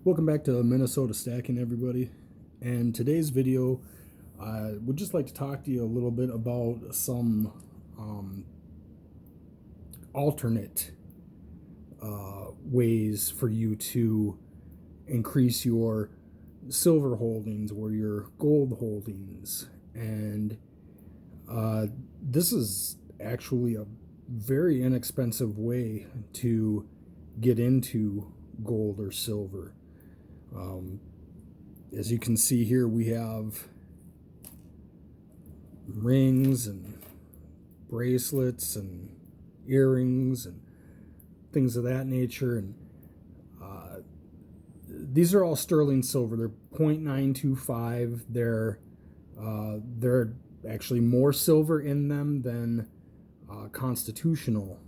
Welcome back to Minnesota Stacking, everybody. And today's video, I would just like to talk to you a little bit about some alternate ways for you to increase your silver holdings or your gold holdings. And this is actually a very inexpensive way to get into gold or silver. As you can see here, we have rings and bracelets and earrings and things of that nature. And these are all sterling silver. They're 0.925. They're actually more silver in them than constitutional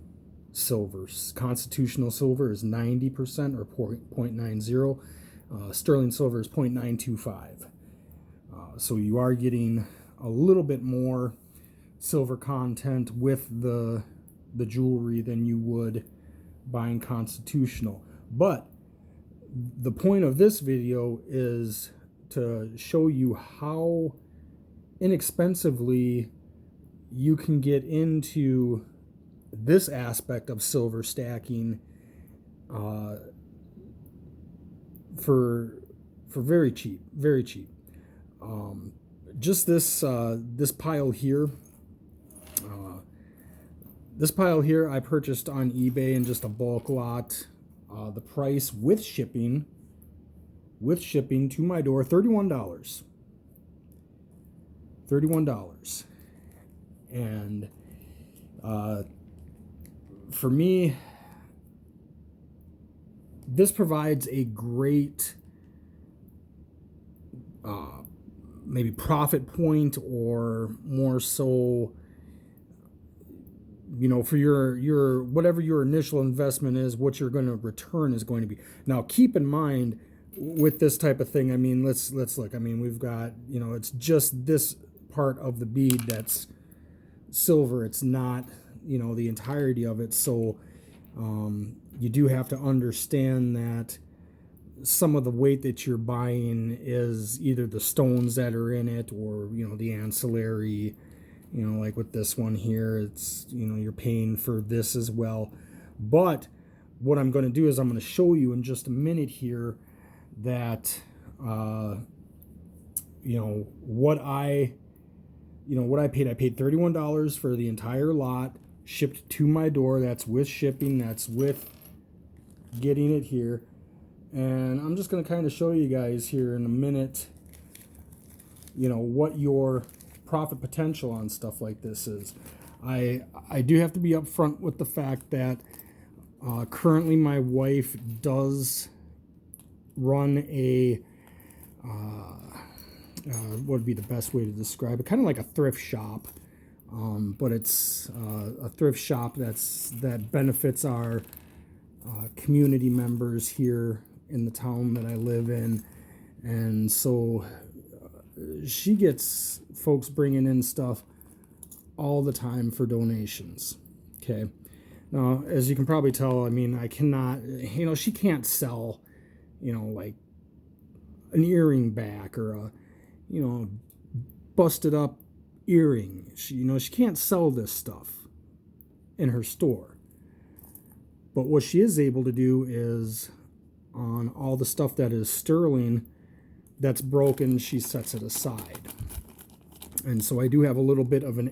silver. Constitutional silver is 90% or 0.90. Sterling silver is 0.925. So you are getting a little bit more silver content with the jewelry than you would buying constitutional. But the point of this video is to show you how inexpensively you can get into this aspect of silver stacking for very cheap, very cheap. Just this pile here. This pile here I purchased on eBay in just a bulk lot. The price with shipping to my door, $31. $31. And for me, this provides a great maybe profit point, or more so, for your whatever your initial investment is, what you're going to return is going to be. Now, keep in mind with this type of thing, I mean, let's look. I mean, we've got, it's just this part of the bead that's silver. It's not, the entirety of it. So you do have to understand that some of the weight that you're buying is either the stones that are in it, or the ancillary. Like with this one here, it's you're paying for this as well. But what I'm going to do is I'm going to show you in just a minute here that what I paid. I paid $31 for the entire lot, shipped to my door. That's with shipping. That's with getting it here. And I'm just going to kind of show you guys here in a minute, what your profit potential on stuff like this is. I do have to be upfront with the fact that currently my wife does run a what would be the best way to describe it? Kind of like a thrift shop, but it's a thrift shop that benefits our community members here in the town that I live in. And so she gets folks bringing in stuff all the time for donations. Okay. Now, as you can probably tell, I mean, I cannot, she can't sell, like an earring back or a, busted up earring. She can't sell this stuff in her store. But what she is able to do is, on all the stuff that is sterling that's broken, she sets it aside. And so I do have a little bit of an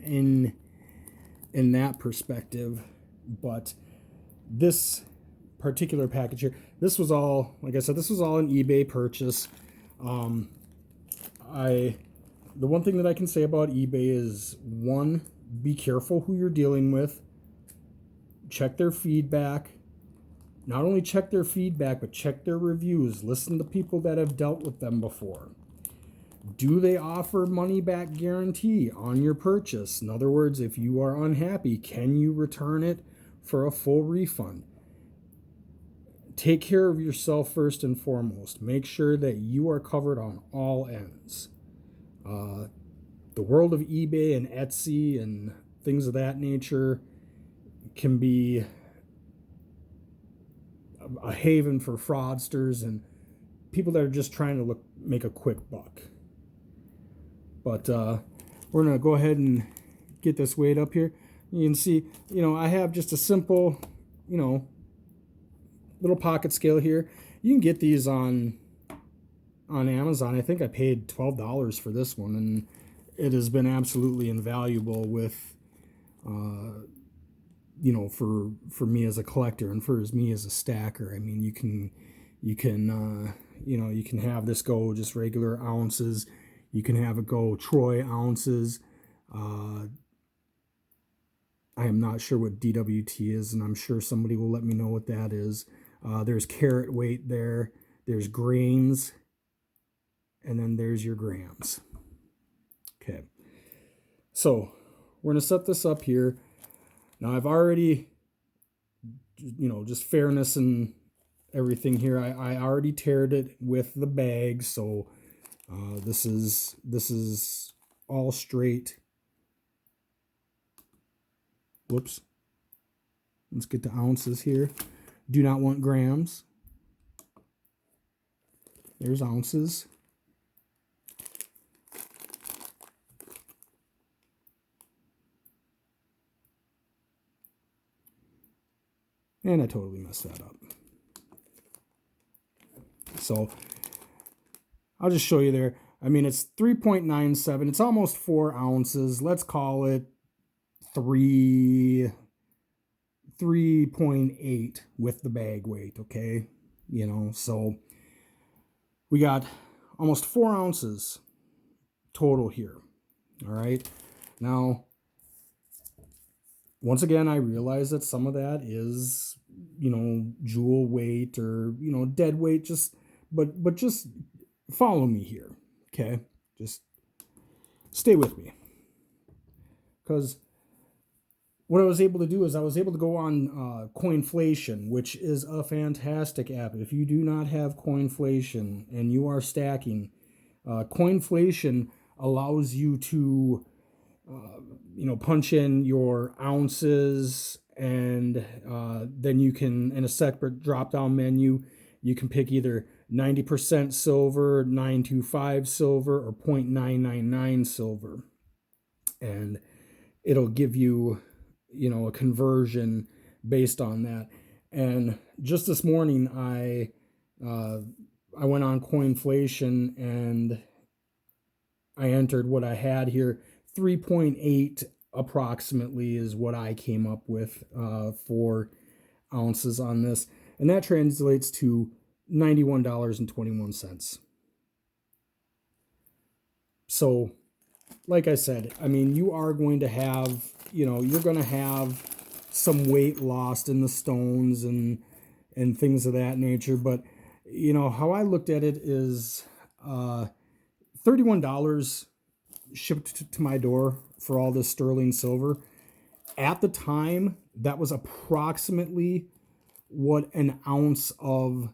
in that perspective. But this particular package here, this was all, like I said, this was all an eBay purchase. The one thing that I can say about eBay is, one, be careful who you're dealing with. Check their feedback. Not only check their feedback, but check their reviews. Listen to people that have dealt with them before. Do they offer money back guarantee on your purchase? In other words, if you are unhappy, can you return it for a full refund? Take care of yourself first and foremost. Make sure that you are covered on all ends. The world of eBay and Etsy and things of that nature can be a haven for fraudsters, and people that are just trying to make a quick buck. But we're gonna go ahead and get this weighed up here. You can see, I have just a simple, little pocket scale here. You can get these on Amazon. I think I paid $12 for this one, and it has been absolutely invaluable with, for me as a collector and for me as a stacker. I mean, you can have this go just regular ounces. You can have it go troy ounces. I am not sure what DWT is, and I'm sure somebody will let me know what that is. There's carat weight there. There's grains. And then there's your grams. Okay. So we're going to set this up here. Now I've already, just fairness and everything here. I already tared it with the bag. So this is all straight. Whoops. Let's get to ounces here. Do not want grams. There's ounces. And I totally messed that up. So I'll just show you there. I mean, it's 3.97. It's almost 4 ounces. Let's call it 3.8 with the bag weight, okay? So we got almost 4 ounces total here. All right. Now, once again, I realize that some of that is, jewel weight or, dead weight. But just follow me here, okay? Just stay with me. Because what I was able to do is I was able to go on Coinflation, which is a fantastic app. If you do not have Coinflation and you are stacking, Coinflation allows you to punch in your ounces, and then you can, in a separate drop-down menu, you can pick either 90% silver, 925 silver, or 0.999 silver. And it'll give you, a conversion based on that. And just this morning, I went on Coinflation and I entered what I had here. 3.8 approximately is what I came up with for ounces on this. And that translates to $91.21. So, like I said, I mean, you are going to have, you're going to have some weight lost in the stones and things of that nature. But, how I looked at it is $31 shipped to my door for all this sterling silver. At the time, that was approximately what an ounce of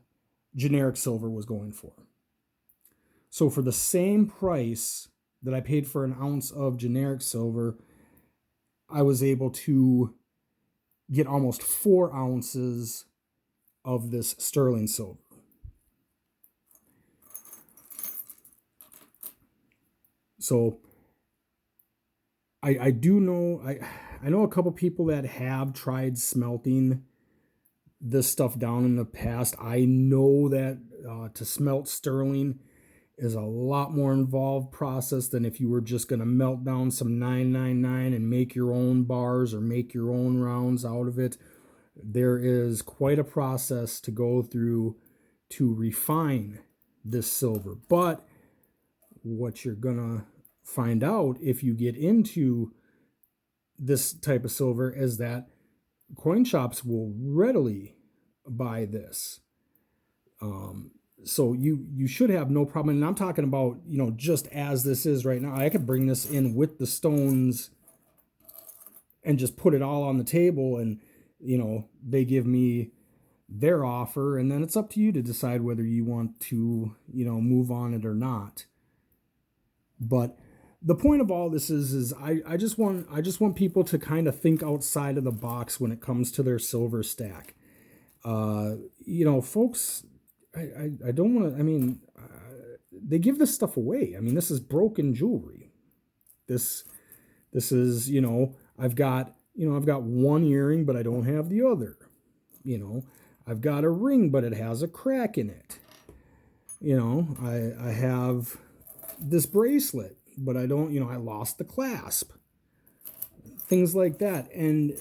generic silver was going for. So for the same price that I paid for an ounce of generic silver, I was able to get almost 4 ounces of this sterling silver. So I do know, I know a couple people that have tried smelting this stuff down in the past. I know that to smelt sterling is a lot more involved process than if you were just going to melt down some 999 and make your own bars or make your own rounds out of it. There is quite a process to go through to refine this silver. But what you're going to find out if you get into this type of silver is that coin shops will readily buy this. So you should have no problem. And I'm talking about, just as this is right now. I could bring this in with the stones and just put it all on the table, and, they give me their offer, and then it's up to you to decide whether you want to, move on it or not. But the point of all this is I just want people to kind of think outside of the box when it comes to their silver stack. Folks I don't want to. I mean, they give this stuff away. I mean, this is broken jewelry. This is, I've got one earring, but I don't have the other. I've got a ring, but it has a crack in it. I have this bracelet, but I don't, I lost the clasp. Things like that. And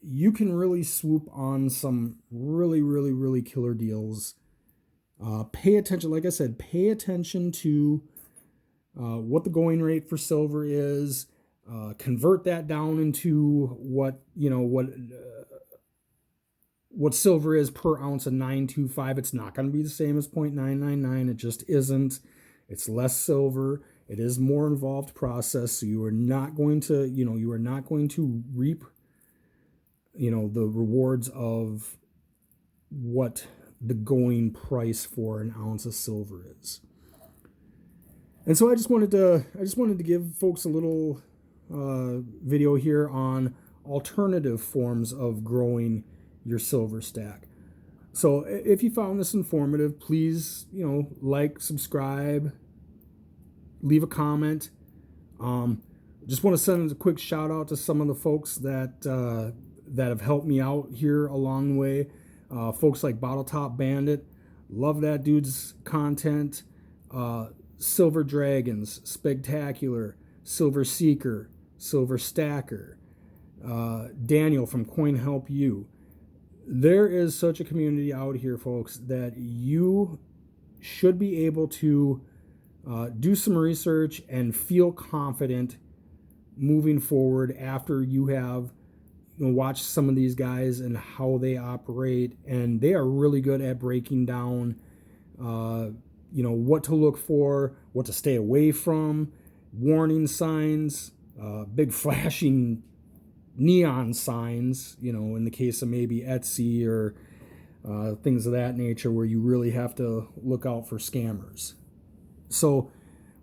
you can really swoop on some really, really, really killer deals. Pay attention, like I said, pay attention to what the going rate for silver is. Convert that down into what silver is per ounce of 925. It's not going to be the same as 0.999. It just isn't. It's less silver. It is more involved process. So you are not going to, reap, the rewards of what the going price for an ounce of silver is. And so I just wanted to give folks a little video here on alternative forms of growing your silver stack. So if you found this informative, please, like, subscribe, leave a comment. Just want to send a quick shout out to some of the folks that have helped me out here along the way. Folks like Bottle Top Bandit, love that dude's content. Silver Dragons, Spectacular, Silver Seeker, Silver Stacker, Daniel from Coin Help You. There is such a community out here, folks, that you should be able to do some research and feel confident moving forward after you have watched some of these guys and how they operate. And they are really good at breaking down what to look for, what to stay away from, warning signs, big flashing neon signs, in the case of maybe Etsy or things of that nature, where you really have to look out for scammers. So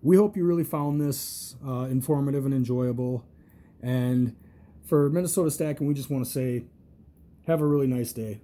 we hope you really found this informative and enjoyable. And for Minnesota Stacking, we just want to say, have a really nice day.